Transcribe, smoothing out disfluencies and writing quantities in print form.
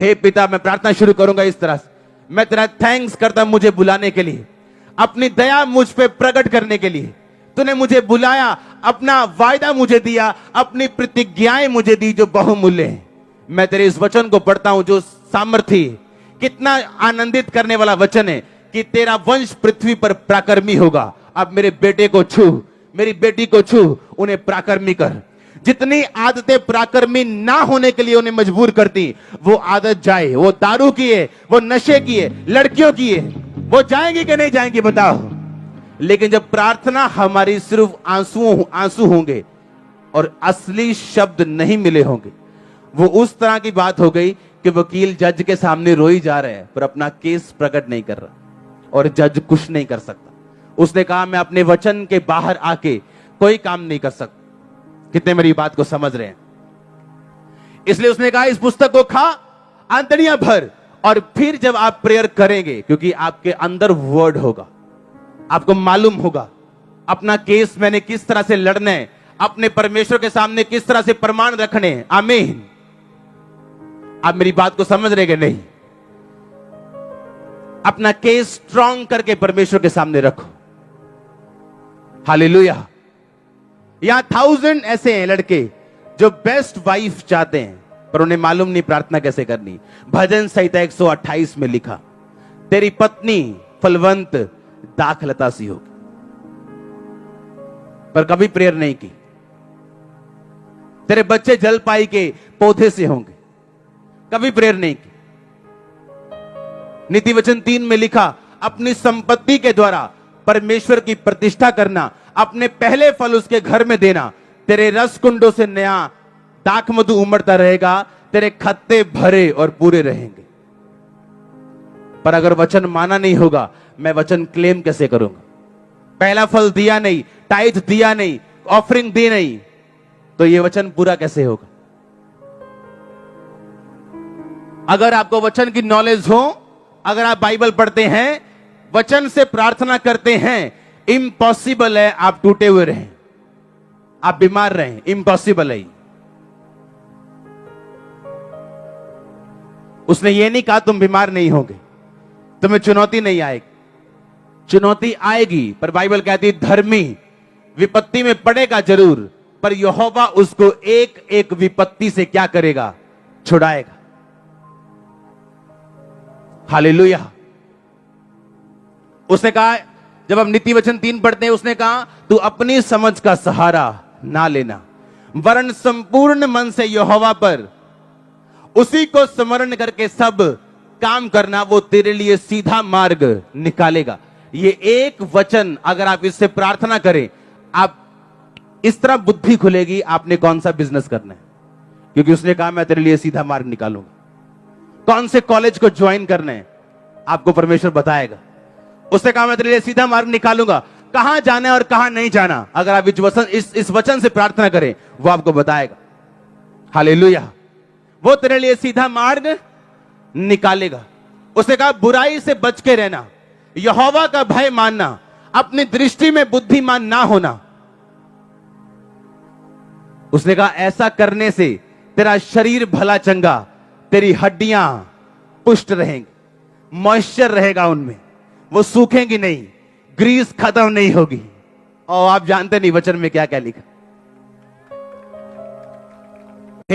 हे पिता, मैं प्रार्थना शुरू करूंगा इस तरह से। मैं तेरा थैंक्स करता मुझे बुलाने के लिए, अपनी दया मुझ पे प्रकट करने के लिए। तूने मुझे बुलाया, अपना वायदा मुझे दिया, अपनी प्रतिज्ञाएं मुझे दी जो बहुमूल्य है। मैं तेरे इस वचन को पढ़ता हूं जो सामर्थी, कितना आनंदित करने वाला वचन है कि तेरा वंश पृथ्वी पर पराक्रमी होगा। अब मेरे बेटे को छू, मेरी बेटी को छू, उन्हें पराक्रमी कर। जितनी आदतें पराक्रमी ना होने के लिए उन्हें मजबूर करती, वो आदत जाए। वो दारू की है, वो नशे की है, लड़कियों की है, वो जाएंगी कि नहीं जाएंगी बताओ। लेकिन जब प्रार्थना हमारी सिर्फ आंसू होंगे और असली शब्द नहीं मिले होंगे, वो उस तरह की बात हो गई कि वकील जज के सामने रोई जा रहा है पर अपना केस प्रकट नहीं कर रहा और जज कुछ नहीं कर सकता। उसने कहा मैं अपने वचन के बाहर आके कोई काम नहीं कर सकता। कितने मेरी बात को समझ रहे हैं? इसलिए उसने कहा इस पुस्तक को खा, आंतड़ियां भर, और फिर जब आप प्रेयर करेंगे, क्योंकि आपके अंदर वर्ड होगा, आपको मालूम होगा अपना केस मैंने किस तरह से लड़ना है, अपने परमेश्वर के सामने किस तरह से प्रमाण रखने हैं। आमीन। आप मेरी बात को समझ रहे कि नहीं? अपना केस स्ट्रांग करके परमेश्वर के सामने रखो। हालेलुया। यहां 1000 ऐसे हैं लड़के जो बेस्ट वाइफ चाहते हैं पर उन्हें मालूम नहीं प्रार्थना कैसे करनी। भजन संहिता 128 में लिखा, तेरी पत्नी फलवंत दाखलता सी होगी, पर कभी प्रेयर नहीं की। तेरे बच्चे जलपाई के पौधे से होंगे, कभी प्रेयर नहीं की। नीति वचन 3 में लिखा, अपनी संपत्ति के द्वारा परमेश्वर की प्रतिष्ठा करना, अपने पहले फल उसके घर में देना। तेरे रस कुंडों से नया दाख मधु उमड़ता रहेगा, तेरे खत्ते भरे और पूरे रहेंगे। पर अगर वचन माना नहीं होगा, मैं वचन क्लेम कैसे करूंगा? पहला फल दिया नहीं, टाइथ दिया नहीं, ऑफरिंग दी नहीं, तो यह वचन पूरा कैसे होगा? अगर आपको वचन की नॉलेज हो, अगर आप बाइबल पढ़ते हैं, वचन से प्रार्थना करते हैं, इम्पॉसिबल है आप टूटे हुए रहें, आप बीमार रहें, इम्पॉसिबल है। उसने ये नहीं कहा तुम बीमार नहीं होगे, तुम्हें चुनौती नहीं आएगी। चुनौती आएगी, पर बाइबल कहती है धर्मी विपत्ति में पड़ेगा जरूर, पर यहोवा उसको एक एक विपत्ति से क्या करेगा? छुड़ाएगा। हालेलुया। उसने कहा, जब हम नीति वचन 3 पढ़ते हैं, उसने कहा तू अपनी समझ का सहारा ना लेना, वरन संपूर्ण मन से यहोवा पर उसी को स्मरण करके सब काम करना, वो तेरे लिए सीधा मार्ग निकालेगा। ये एक वचन अगर आप इससे प्रार्थना करें, आप इस तरह बुद्धि खुलेगी आपने कौन सा बिजनेस करना है, क्योंकि उसने कहा मैं तेरे लिए सीधा मार्ग निकालूंगा। कौन से कॉलेज को ज्वाइन करना है आपको परमेश्वर बताएगा। उसने कहा मैं तेरे लिए सीधा मार्ग निकालूंगा, कहां जाना है और कहां नहीं जाना। अगर आप इस वचन से प्रार्थना करें, वो आपको बताएगा। हालेलुया। वो तेरे लिए सीधा मार्ग निकालेगा। उसने कहा बुराई से बच के रहना, यहोवा का भय मानना, अपनी दृष्टि में बुद्धिमान ना होना। उसने कहा ऐसा करने से तेरा शरीर भला चंगा, तेरी हड्डियां पुष्ट रहेंगी, मॉइस्चर रहेगा उनमें, वो सूखेंगी नहीं, ग्रीस खत्म नहीं होगी। और आप जानते नहीं वचन में क्या क्या लिखा।